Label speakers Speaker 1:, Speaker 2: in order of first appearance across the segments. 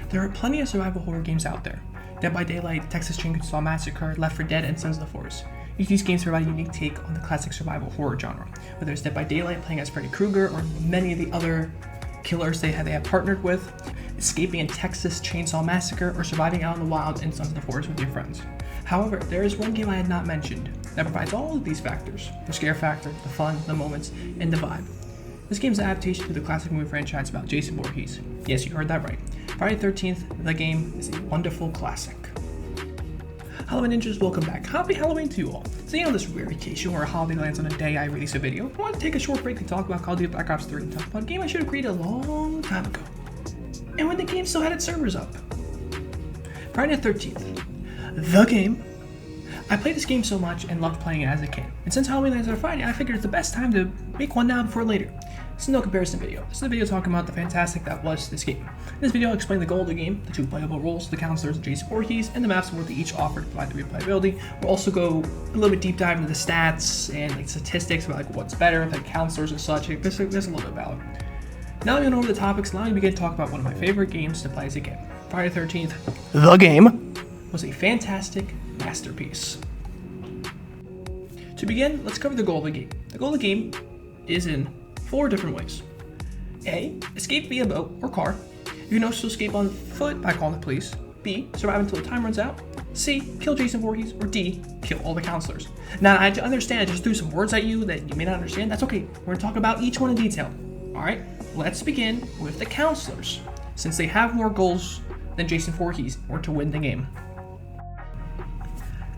Speaker 1: There are plenty of survival horror games out there. Dead by Daylight, Texas Chainsaw Massacre, Left 4 Dead, and Sons of the Forest. Each of these games provide a unique take on the classic survival horror genre, whether it's Dead by Daylight playing as Freddy Krueger or many of the other killers they have partnered with, escaping in Texas Chainsaw Massacre, or surviving out in the wild in Sons of the Forest with your friends. However, there is one game I had not mentioned that provides all of these factors: the scare factor, the fun, the moments, and the vibe. This game is an adaptation to the classic movie franchise about Jason Voorhees. Yes, you heard that right. Friday the 13th, the game is a wonderful classic. Halloween Ninjas, welcome back. Happy Halloween to you all. Today on this rare occasion where a holiday lands on a day I release a video, I want to take a short break and talk about Call of Duty Black Ops 3 and talk about a game I should have created a long time ago, and when the game still had its servers up. Friday the 13th, the game. I played this game so much and loved playing it as a kid, and since Halloween lands on Friday, I figured it's the best time to make one now before later. This is no comparison video. This is a video talking about the fantastic that was this game. In this video, I'll explain the goal of the game, the 2 playable roles, the counselors, Jason Voorhees, and the maps and what they each offer to provide the replayability. We'll also go a little bit deep dive into the stats and statistics about what's better, like counselors and such. There's a little bit about it. Now that we know over the topics, allow me to begin to talk about one of my favorite games to play as a kid. Friday the 13th, the game, was a fantastic masterpiece. To begin, let's cover the goal of the game. The goal of the game is in 4 different ways. A, escape via boat or car. You can also escape on foot by calling the police. B, survive until the time runs out. C, kill Jason Voorhees. Or D, kill all the counselors. Now, I understand I just threw some words at you that you may not understand. That's okay. We're going to talk about each one in detail. Alright, let's begin with the counselors, since they have more goals than Jason Voorhees or to win the game.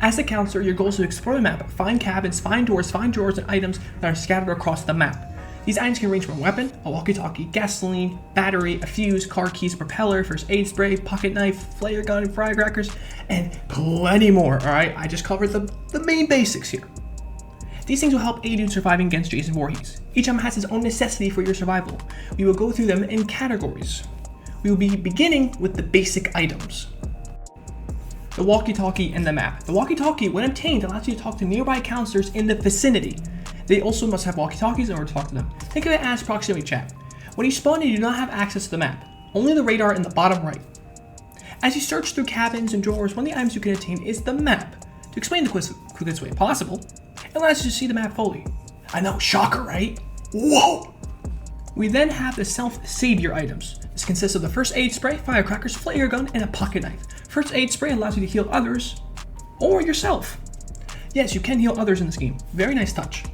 Speaker 1: As a counselor, your goal is to explore the map, find cabins, find doors, find drawers, and items that are scattered across the map. These items can range from a weapon, a walkie-talkie, gasoline, battery, a fuse, car keys, propeller, first aid spray, pocket knife, flare gun, firecrackers, and plenty more, alright? I just covered the main basics here. These things will help aid you in surviving against Jason Voorhees. Each item has its own necessity for your survival. We will go through them in categories. We will be beginning with the basic items. The walkie-talkie and the map. The walkie-talkie, when obtained, allows you to talk to nearby counselors in the vicinity. They also must have walkie-talkies in order to talk to them. Think of it as proximity chat. When you spawn in, you do not have access to the map, only the radar in the bottom right. As you search through cabins and drawers, one of the items you can obtain is the map. To explain the quickest way possible, it allows you to see the map fully. I know, shocker, right? Whoa! We then have the self-savior items. This consists of the first aid spray, firecrackers, flare gun, and a pocket knife. First aid spray allows you to heal others, or yourself. Yes, you can heal others in this game. Very nice touch.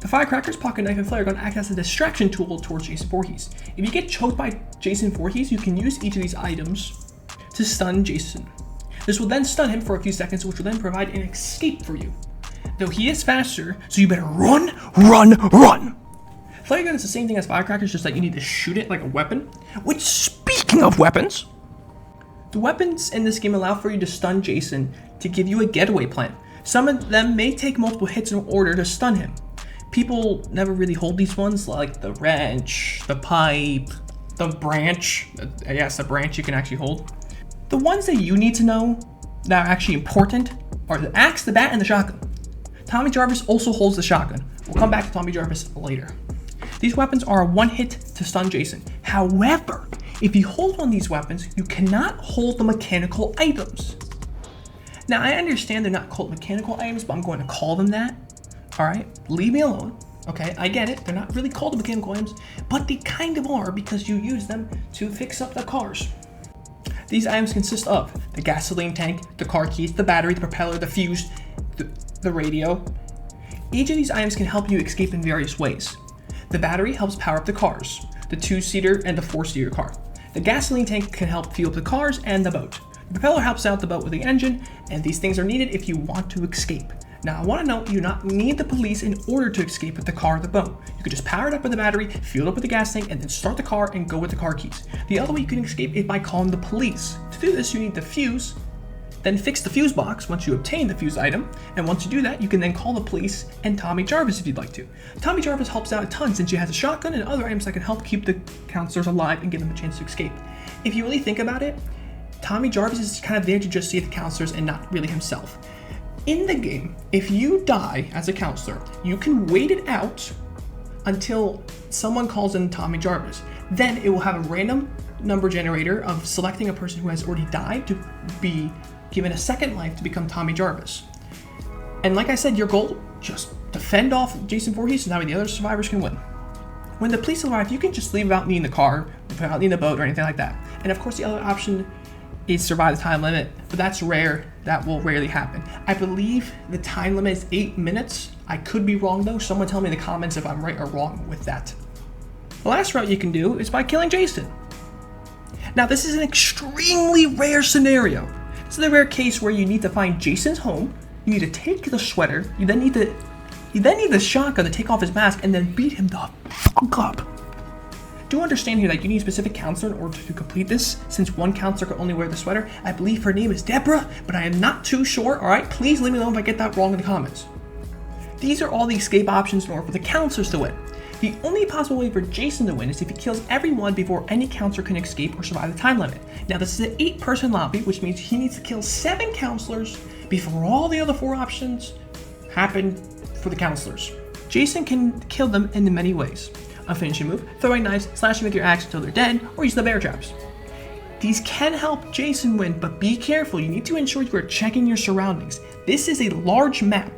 Speaker 1: The firecrackers, pocket knife, and flare gun act as a distraction tool towards Jason Voorhees. If you get choked by Jason Voorhees, you can use each of these items to stun Jason. This will then stun him for a few seconds, which will then provide an escape for you. Though he is faster, so you better run, run, run! Flare gun is the same thing as firecrackers, just that you need to shoot it like a weapon. Which, speaking of weapons, the weapons in this game allow for you to stun Jason to give you a getaway plan. Some of them may take multiple hits in order to stun him. People never really hold these ones, like the wrench, the pipe, the branch. Yes, the branch you can actually hold. The ones that you need to know that are actually important are the axe, the bat, and the shotgun. Tommy Jarvis also holds the shotgun. We'll come back to Tommy Jarvis later. These weapons are a one-hit to stun Jason. However, if you hold one of these weapons, you cannot hold the mechanical items. Now, I understand they're not called mechanical items, but I'm going to call them that. Alright, leave me alone. Okay, I get it. They're not really called mechanical items, but they kind of are because you use them to fix up the cars. These items consist of the gasoline tank, the car keys, the battery, the propeller, the fuse, the radio. Each of these items can help you escape in various ways. The battery helps power up the cars, the 2-seater and the 4-seater car. The gasoline tank can help fuel up the cars and the boat. The propeller helps out the boat with the engine, and these things are needed if you want to escape. Now, I want to note you do not need the police in order to escape with the car or the boat. You could just power it up with the battery, fuel it up with the gas tank, and then start the car and go with the car keys. The other way you can escape is by calling the police. To do this, you need the fuse, then fix the fuse box once you obtain the fuse item, and once you do that, you can then call the police and Tommy Jarvis if you'd like to. Tommy Jarvis helps out a ton since she has a shotgun and other items that can help keep the counselors alive and give them a chance to escape. If you really think about it, Tommy Jarvis is kind of there to just save the counselors and not really himself. In the game, if you die as a counselor, you can wait it out until someone calls in Tommy Jarvis. Then it will have a random number generator of selecting a person who has already died to be given a second life to become Tommy Jarvis. And like I said, your goal, just defend off Jason Voorhees so that way the other survivors can win. When the police arrive, you can just leave without needing the car, without needing the boat or anything like that. And of course the other option is survive the time limit, but that's rare. That will rarely happen. I believe the time limit is 8 minutes. I could be wrong though. Someone tell me in the comments if I'm right or wrong with that. The last route you can do is by killing Jason. Now this is an extremely rare scenario. This is a rare case where you need to find Jason's home, you need to take the sweater, you then need the shotgun to take off his mask and then beat him the fuck up. Do understand here that you need a specific counselor in order to complete this, since one counselor can only wear the sweater. I believe her name is Deborah, but I am not too sure, alright? Please leave me know if I get that wrong in the comments. These are all the escape options in order for the counselors to win. The only possible way for Jason to win is if he kills everyone before any counselor can escape or survive the time limit. Now this is an 8-person lobby, which means he needs to kill 7 counselors before all the other 4 options happen for the counselors. Jason can kill them in many ways. A finishing move, throwing knives, slashing with your axe until they're dead, or use the bear traps. These can help Jason win, but be careful. You need to ensure you are checking your surroundings. This is a large map.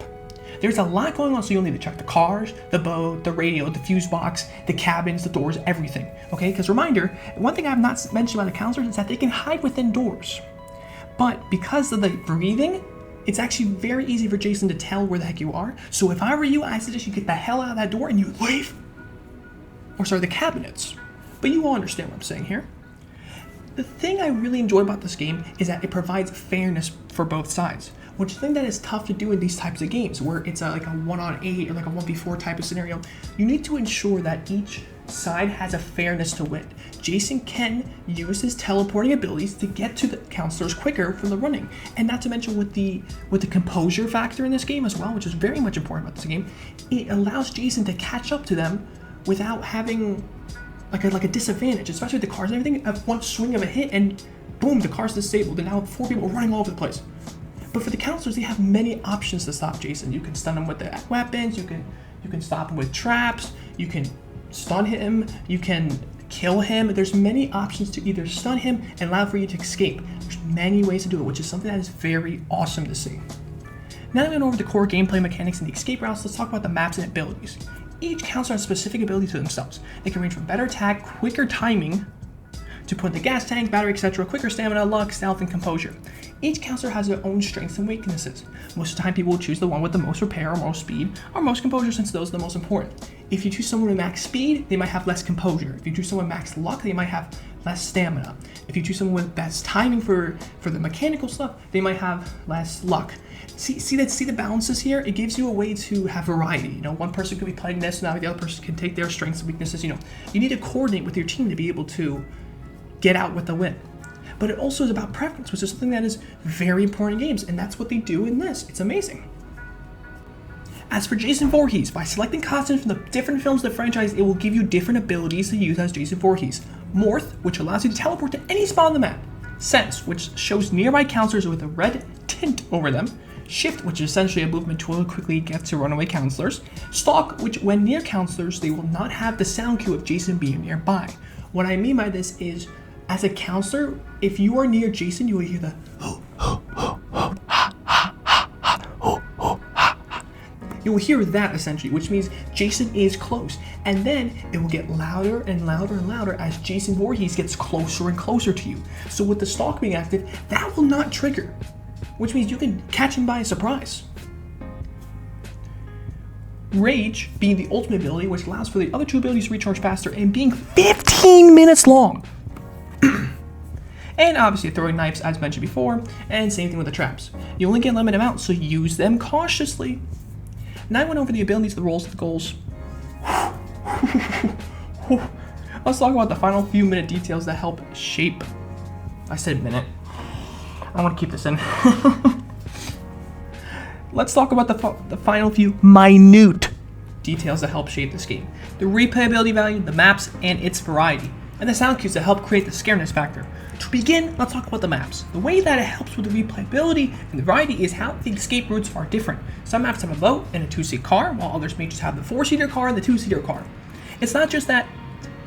Speaker 1: There's a lot going on, so you'll need to check the cars, the boat, the radio, the fuse box, the cabins, the doors, everything. Okay, because reminder, one thing I have not mentioned about the counselors is that they can hide within doors. But because of the breathing, it's actually very easy for Jason to tell where the heck you are. So if I were you, I suggest you get the hell out of that door and you leave. Or sorry, the cabinets. But you all understand what I'm saying here. The thing I really enjoy about this game is that it provides fairness for both sides, which is something that is tough to do in these types of games where it's like a 1-on-8 or like a 1v4 type of scenario. You need to ensure that each side has a fairness to win. Jason can use his teleporting abilities to get to the counselors quicker from the running, and not to mention with the composure factor in this game as well, which is very much important about this game. It allows Jason to catch up to them without having like a disadvantage, especially with the cars and everything. At one swing of a hit and boom, the car's disabled, and now 4 people are running all over the place. But for the counselors, they have many options to stop Jason. You can stun him with the weapons, you can stop him with traps, you can stun him, you can kill him. There's many options to either stun him and allow for you to escape. There's many ways to do it, which is something that is very awesome to see. Now that we went over the core gameplay mechanics and the escape routes, let's talk about the maps and abilities. Each counselor has specific abilities to themselves. They can range from better attack, quicker timing, to put in the gas tank, battery, etc., quicker stamina, luck, stealth, and composure. Each counselor has their own strengths and weaknesses. Most of the time, people will choose the one with the most repair or most speed, or most composure, since those are the most important. If you choose someone with max speed, they might have less composure. If you choose someone with max luck, they might have less stamina. If you choose someone with best timing for the mechanical stuff, they might have less luck. See the balances here? It gives you a way to have variety. You know, one person could be playing this, now the other person can take their strengths and weaknesses. You know, you need to coordinate with your team to be able to get out with the win. But it also is about preference, which is something that is very important in games, and that's what they do in this. It's amazing. As for Jason Voorhees, by selecting costumes from the different films of the franchise, it will give you different abilities to use as Jason Voorhees. Morph, which allows you to teleport to any spot on the map. Sense, which shows nearby counselors with a red tint over them. Shift, which is essentially a movement tool to quickly get to runaway counselors. Stalk, which when near counselors, they will not have the sound cue of Jason being nearby. What I mean by this is, as a counselor, if you are near Jason, you will hear the you will hear that essentially, which means Jason is close. And then it will get louder and louder and louder as Jason Voorhees gets closer and closer to you. So with the stalk being active, that will not trigger, which means you can catch him by surprise. Rage being the ultimate ability, which allows for the other 2 abilities to recharge faster and being 15 minutes long. And obviously throwing knives as mentioned before, and same thing with the traps. You only get a limited amount, so use them cautiously. Now I went over the abilities, the roles, the goals. Let's talk about the final few minute details that help shape. I said minute. I want to keep this in. Let's talk about the final few minute details that help shape this game. The replayability value, the maps, and its variety. And the sound cues that help create the scareness factor. To begin, let's talk about the maps. The way that it helps with the replayability and the variety is how the escape routes are different. Some maps have a boat and a 2-seat car, while others may just have the 4-seater car and the 2-seater car. It's not just that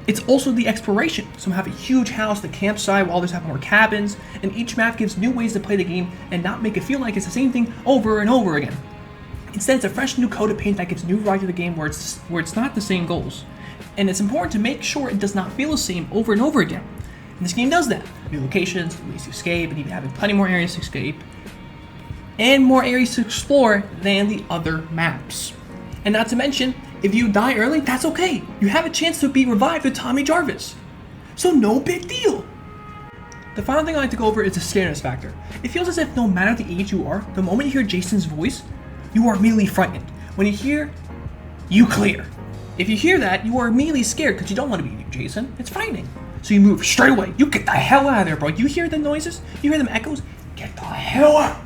Speaker 1: It's also the exploration. Some have a huge house, the campsite, while others have more cabins, and each map gives new ways to play the game and not make it feel like it's the same thing over and over again. Instead, it's a fresh new coat of paint that gives new variety to the game where it's not the same goals. And it's important to make sure it does not feel the same over and over again. And this game does that. New locations, ways to escape, and even having plenty more areas to escape, and more areas to explore than the other maps. And not to mention, if you die early, that's okay. You have a chance to be revived with Tommy Jarvis. So no big deal. The final thing I like to go over is the scariness factor. It feels as if no matter the age you are, the moment you hear Jason's voice, you are immediately frightened. When you hear, you clear. If you hear that, you are immediately scared because you don't want to be Jason. It's frightening. So you move straight away. You get the hell out of there, bro. You hear the noises? You hear them echoes? Get the hell out.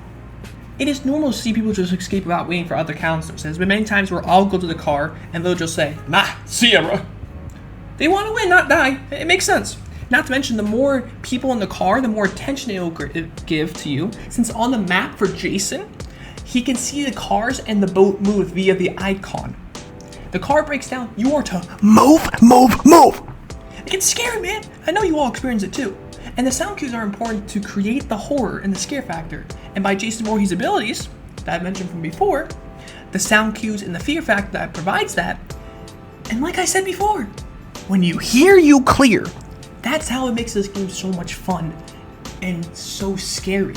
Speaker 1: It is normal to see people just escape without waiting for other counselors. There's been many times where I'll go to the car and they'll just say, nah, see ya, bro. They want to win, not die. It makes sense. Not to mention, the more people in the car, the more attention it will give to you. Since on the map for Jason, he can see the cars and the boat move via the icon. The car breaks down, you are to move. It gets scary, man. I know you all experience it too. And the sound cues are important to create the horror and the scare factor. And by Jason Voorhees' abilities, that I mentioned from before, the sound cues and the fear factor that provides that. And like I said before, when you hear you clear, that's how it makes this game so much fun and so scary.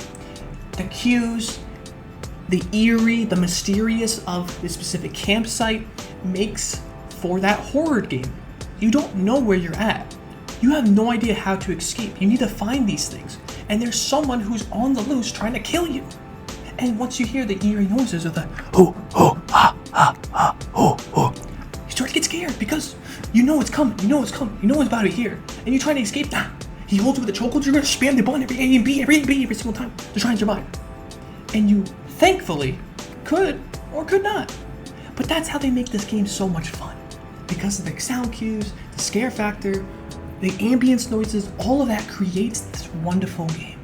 Speaker 1: The cues, the eerie, the mysterious of the specific campsite makes for that horror game. You don't know where you're at. You have no idea how to escape. You need to find these things. And there's someone who's on the loose trying to kill you. And once you hear the eerie noises of the you start to get scared because you know it's coming. You know it's about to be here. And you're trying to escape. He holds you with a chokehold. You're going to spam the button every A and B every single time to try and survive. And you thankfully could or could not. But that's how they make this game so much fun. Because of the sound cues, the scare factor, the ambience noises, all of that creates this wonderful game.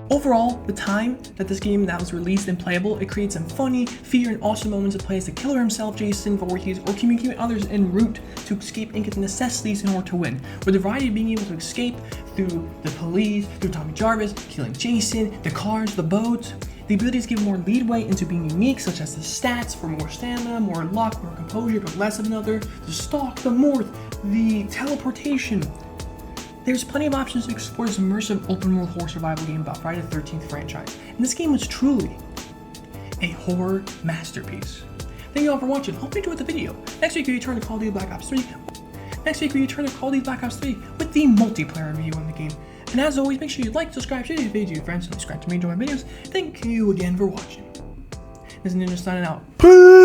Speaker 1: Overall, the time that this game that was released and playable, it creates some funny, fear, and awesome moments to play as the killer himself, Jason Voorhees, or communicate with others en route to escape and get the necessities in order to win. With the variety of being able to escape through the police, through Tommy Jarvis, killing Jason, the cars, the boats, the abilities give more leadway into being unique, such as the stats for more stamina, more luck, more composure, but less of another, the stalk, the morph, the teleportation. There's plenty of options to explore this immersive open world horror survival game about Friday the 13th franchise. And this game was truly a horror masterpiece. Thank you all for watching. Hope you enjoyed the video. Next week we return to Call of Duty Black Ops 3. With the multiplayer review on the game. And as always, make sure you like, subscribe, share this video to your friends, and subscribe to me and enjoy my videos. Thank you again for watching. This is Ninja signing out. Peace!